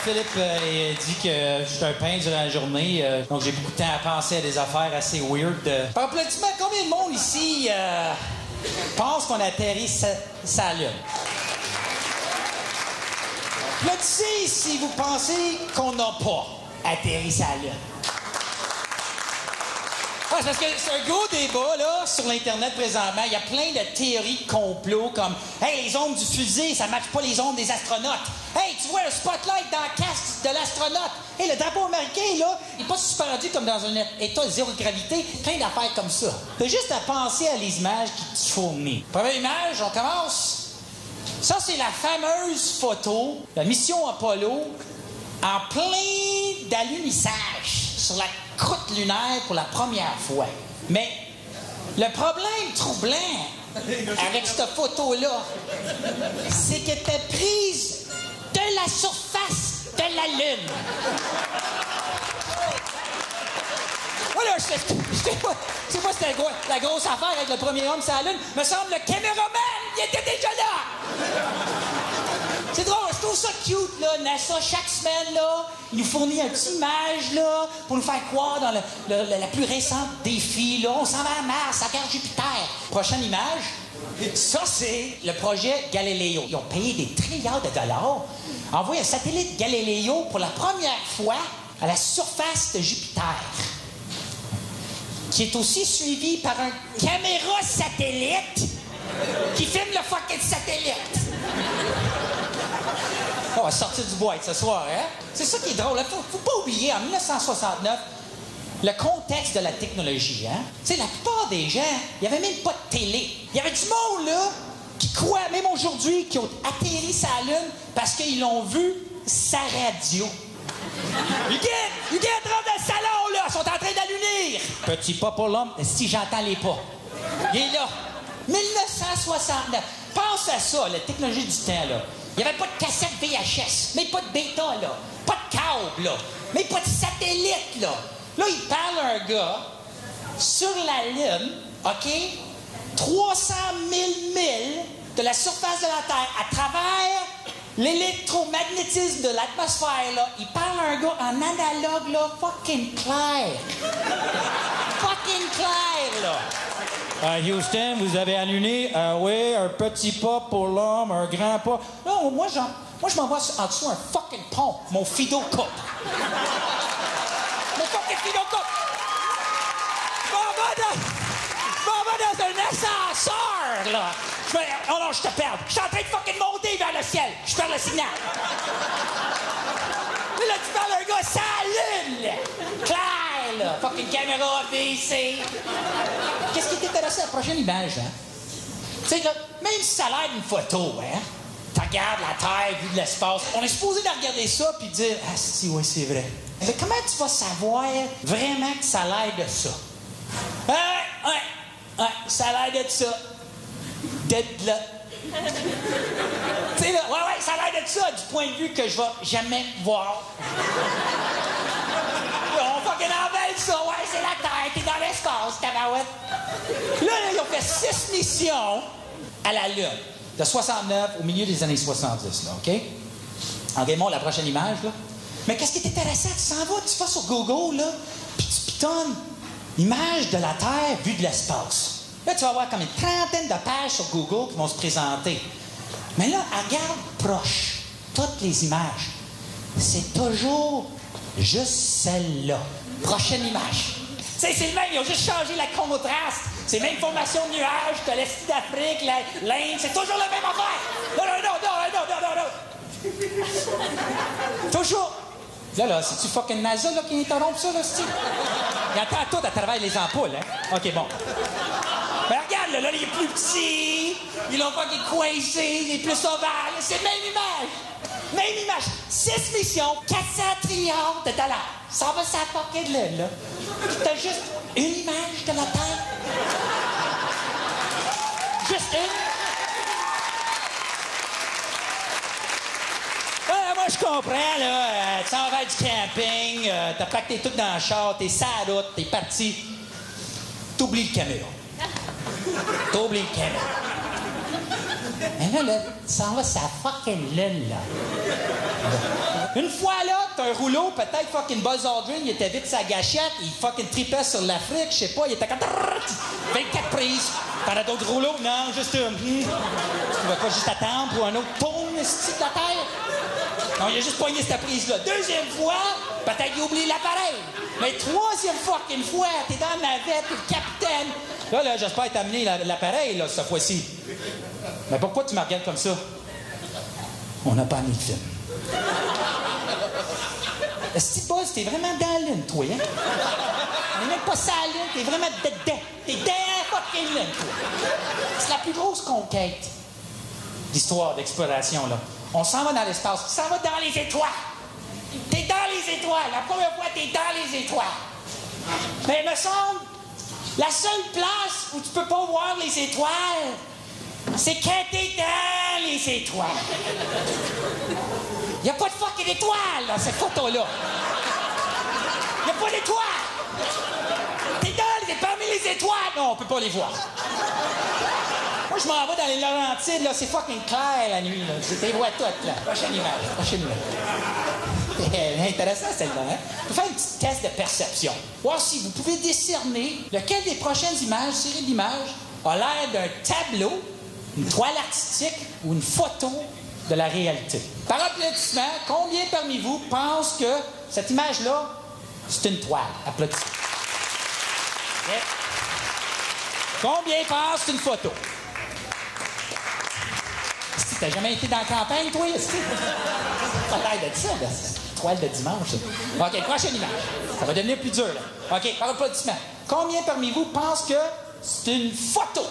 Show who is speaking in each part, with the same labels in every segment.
Speaker 1: Philippe dit que je suis un pain durant la journée, donc j'ai beaucoup de temps à penser à des affaires assez weird. Par applaudissement, combien de monde ici pense qu'on atterrit sa Lune? Applaudissez si vous pensez qu'on n'a pas atterri sa Lune. Ah, c'est parce que c'est un gros débat, là, sur l'Internet présentement. Il y a plein de théories de complot, comme « Hey, les ondes du fusée, ça matche pas les ondes des astronautes. Hey, tu vois le spotlight dans la casque de l'astronaute. Hey, le drapeau américain, là, il est pas suspendu comme dans un état zéro de gravité. » Plein d'affaires comme ça. T'as juste à penser à les images qui te fournissent. Première image, on commence. Ça, c'est la fameuse photo de la mission Apollo en plein d'alunissage sur la croûte lunaire pour la première fois. Mais le problème troublant avec cette photo-là, c'est qu'elle était prise de la surface de la Lune. Voilà, je sais pas si c'était la grosse affaire avec le premier homme sur la Lune. Me semble le caméraman, il était déjà là! C'est drôle, je trouve ça cute, là. NASA, chaque semaine, là, il nous fournit une petite image, là, pour nous faire croire dans la plus récente défi, là. On s'en va à Mars, à Terre Jupiter. Prochaine image. Ça, c'est le projet Galileo. Ils ont payé des trilliards de dollars. Envoyé un satellite Galileo pour la première fois à la surface de Jupiter, qui est aussi suivi par un caméra satellite qui filme le fucking satellite. On va sortir du boîte ce soir, hein? C'est ça qui est drôle. Faut pas oublier, en 1969, le contexte de la technologie, hein? Tu sais, la plupart des gens, il n'y avait même pas de télé. Il y avait du monde, là, qui croient, même aujourd'hui, qui ont atterri sa Lune parce qu'ils l'ont vu sa radio. You get rentre dans le salon, là! Ils sont en train d'allunir! Petit pas pour l'homme, si j'entends les pas. Il est là. 1969. Pense à ça, la technologie du temps, là. Il n'y avait pas de cassette VHS, mais pas de bêta, là. Pas de câble, là. Mais pas de satellite, là. Là, il parle à un gars sur la Lune, OK? 300 000 milles de la surface de la Terre à travers l'électromagnétisme de l'atmosphère, là. Il parle à un gars en analogue, là, fucking clair. Fucking clair, là. Houston, vous avez allumé, oui, un petit pas pour l'homme, un grand pas. Non, moi, je m'en vais en dessous un fucking pont, mon Fido Cup. Mon fucking Fido Cup. Je m'en vais dans un ascenseur, là. Oh non, je te perds. Je suis en train de fucking monter vers le ciel. Je perds le signal. Là, tu parles d'un gars sans lune, là. Clair, là. Fucking caméra VC. Qu'est-ce qui t'intéresse à la prochaine image, hein? Tu sais, là, même si ça a l'air d'une photo, hein? Tu regardes la Terre, vue de l'espace. On est supposé de regarder ça puis dire « Ah, si, oui, c'est vrai. » Mais comment tu vas savoir vraiment que ça a l'air de ça? Ouais, ça a l'air de ça. D'être là. Tu sais, là, ouais, ça a l'air de ça, du point de vue que je vais jamais voir. On fucking envers ça, ouais, c'est la Terre, t'es dans l'espace, tabarouette. Là, ils ont fait 6 missions à la Lune, de 69 au milieu des années 70, là, OK? OK, bon, la prochaine image, là. Mais qu'est-ce qui est intéressant? Tu s'en vas, tu vas sur Google, là, puis tu pitonnes image de la Terre vue de l'espace. Là, tu vas avoir comme une trentaine de pages sur Google qui vont se présenter. Mais là, regarde proche, toutes les images. C'est toujours juste celle-là. Prochaine image. Tu sais, c'est le même, ils ont juste changé la contraste. C'est même formation de nuages, t'as l'Est d'Afrique, l'Inde, c'est toujours la même affaire. Non. Toujours. Là, c'est-tu fucking NASA là, qui interrompt ça, là, c'est-tu? Il entend tout à travers les ampoules, hein? OK, bon. Mais regarde, là, il est plus petit, ils l'ont fucking coincé, il est plus ovale, c'est la même image. Même image. 6 missions, 400 trilliards de dollars. Ça va s'apporter de l'aide, là. T'as juste une image de la Terre. Juste une. Moi, je comprends, là. Tu s'en vas du camping, t'as pacté tes trucs dans le char, t'es sur la route, t'es parti. T'oublies le caméra. T'oublies le caméra. Mais là, tu s'en vas sa fucking lune, là. Une fois, là, t'as un rouleau, peut-être fucking Buzz Aldrin, il était vite sa gâchette, il fucking tripait sur l'Afrique, je sais pas, il était comme... 24 prises. T'en as d'autres rouleaux? Non, juste une. Tu vas pas juste attendre pour un autre tourne, esti de la terre? Non, il a juste pogné cette prise-là. Deuxième fois, peut-être qu'il a oublié l'appareil. Mais troisième fucking fois, t'es dans la navette, t'es le capitaine. Là, j'espère t'as amené l'appareil, là, cette fois-ci. Mais pourquoi tu me regardes comme ça? On n'a pas amené le film. Est-ce que Buzz, t'es vraiment dans la lune, toi, hein? On n'est même pas ça la lune, t'es vraiment dedans. T'es dans la fucking lune, toi. C'est la plus grosse conquête d'histoire d'exploration, là. On s'en va dans l'espace, on s'en va dans les étoiles. T'es dans les étoiles. La première fois, t'es dans les étoiles. Mais il me semble, la seule place où tu peux pas voir les étoiles, c'est quand t'es dans les étoiles. Il n'y a pas de fucking étoile, là, cette photo-là. Il n'y a pas d'étoiles. T'es dans parmi les étoiles. Non, on peut pas les voir. Moi, je m'en vais dans les Laurentides, là, c'est fucking clair la nuit, là. Tu les vois toutes, là. Prochaine image. Intéressant, celle-là, hein? On peut faire un petit test de perception. Voir si vous pouvez décerner lequel des prochaines images, série d'images, a l'air d'un tableau, une toile artistique ou une photo de la réalité. Par applaudissement, combien parmi vous pensent que cette image-là, c'est une toile? Applaudissez. Okay. Combien pensent que c'est une photo? Si t'as jamais été dans la campagne, toi? Ça a l'air de ça, là. Toile de dimanche. Ça. OK, prochaine image. Ça va devenir plus dur, là. OK, par applaudissement. Combien parmi vous pensent que c'est une photo?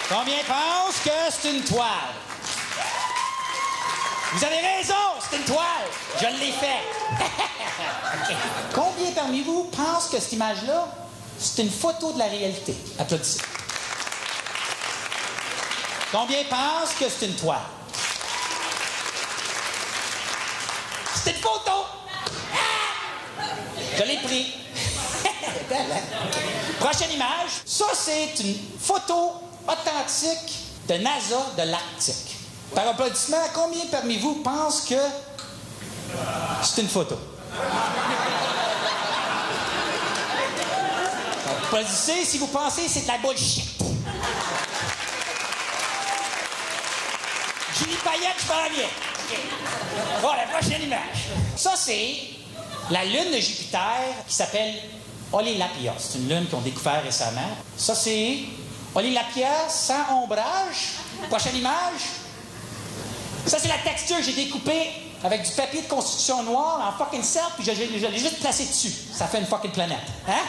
Speaker 1: Combien pensent que c'est une toile? Vous avez raison, c'est une toile. Je l'ai fait. Okay. Combien parmi vous pensent que cette image-là, c'est une photo de la réalité? Applaudissez. Combien pensent que c'est une toile? C'est une photo! Ah! Je l'ai pris. Prochaine image. Ça, c'est une photo authentique de NASA de l'Arctique. Par applaudissement, combien parmi vous pensent que c'est une photo? Applaudissez si vous pensez que c'est de la bullshit. Julie Payette, je parle bien. Okay. Bon, la prochaine image. Ça, c'est la lune de Jupiter qui s'appelle Ollilapia. C'est une lune qu'ils ont découvert récemment. Ça, c'est Ollilapia sans ombrage. Prochaine image. Ça, c'est la texture que j'ai découpée avec du papier de construction noir en fucking cercle, puis je l'ai juste placé dessus. Ça fait une fucking planète. Hein?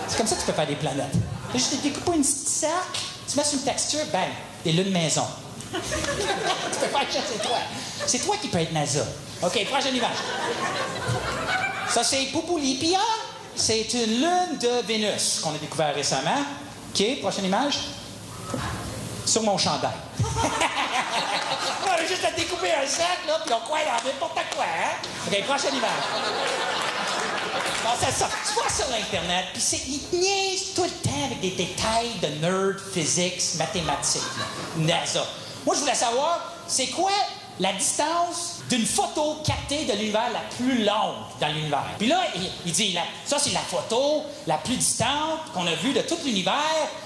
Speaker 1: C'est comme ça que tu peux faire des planètes. Tu juste découpé une petite cercle, tu mets sur une texture, bang, des lunes maison. Tu peux faire ça, c'est toi. C'est toi qui peux être NASA. OK, prochaine image. Ça, c'est Poupoulipia. C'est une lune de Vénus qu'on a découvert récemment. OK, prochaine image. Sur mon chandail. On a juste à découper un cercle, là, puis on croit dans n'importe quoi, hein? OK, prochaine image. Bon, ça, tu vois sur l'Internet, puis ils niaisent tout le temps avec des détails de nerd, physique, mathématiques, là. NASA. Moi, je voulais savoir, c'est quoi la distance d'une photo captée de l'univers la plus longue dans l'univers? Puis là, il dit, ça, c'est la photo la plus distante qu'on a vue de tout l'univers.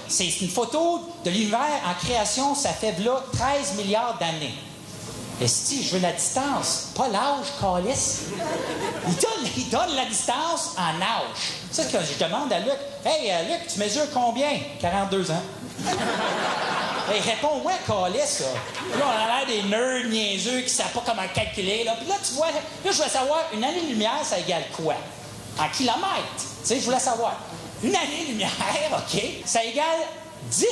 Speaker 1: C'est une photo de l'univers en création, ça fait là 13 milliards d'années. Et si je veux la distance, pas l'âge, calice. Il donne la distance en âge. C'est ce que je demande à Luc. Hey, Luc, tu mesures combien? 42 ans. Hey, réponds-moi, calice, là. Là, on a l'air des nerds niaiseux qui ne savent pas comment calculer, là. Puis là, tu vois, là, je voulais savoir, une année-lumière, ça égale quoi? En kilomètres. Tu sais, je voulais savoir. Une année-lumière, OK, ça égale 10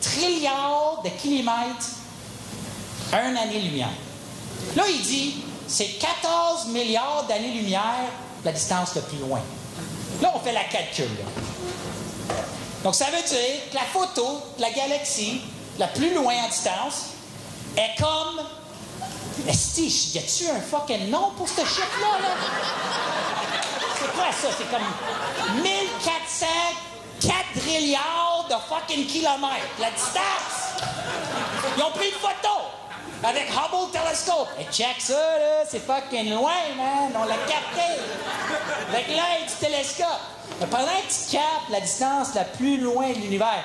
Speaker 1: trilliards de kilomètres. Un année-lumière. Là, il dit, c'est 14 milliards d'années-lumière la distance le plus loin. Là, on fait la calcul, là. Donc, ça veut dire que la photo de la galaxie la plus loin en distance est comme... Esti, y a-tu un fucking nom pour ce chiffre-là, là? C'est quoi ça? C'est comme 1400 quadrilliards de fucking kilomètres. La distance! Ils ont pris une photo avec Hubble Telescope. Et check ça, là, c'est fucking loin, man. On l'a capté avec l'aide du télescope. Mais pendant que tu captes la distance la plus loin de l'univers,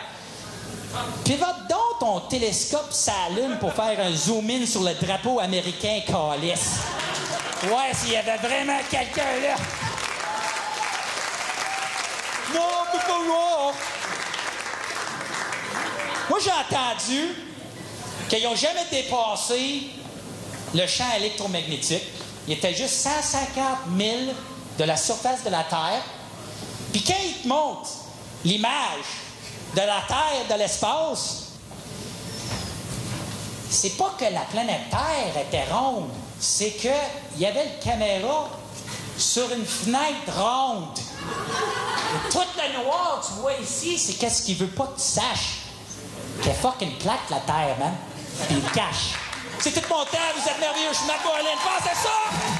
Speaker 1: pivote donc ton télescope sur la Lune pour faire un zoom-in sur le drapeau américain calice. Ouais, s'il y avait vraiment quelqu'un là. Non, mais pas voir. Moi, j'ai entendu qu'ils n'ont jamais dépassé le champ électromagnétique. Il était juste 150 000 de la surface de la Terre. Puis quand ils te montrent l'image de la Terre de l'espace, c'est pas que la planète Terre était ronde, c'est qu'il y avait une caméra sur une fenêtre ronde. Et tout le noir, tu vois ici, c'est qu'est-ce qu'il veut pas que tu saches. Qu'elle fucking plate la Terre, man. Puis il cache. C'est tout mon temps, vous êtes merveilleux, je suis Matt Boylan. Pensez ça!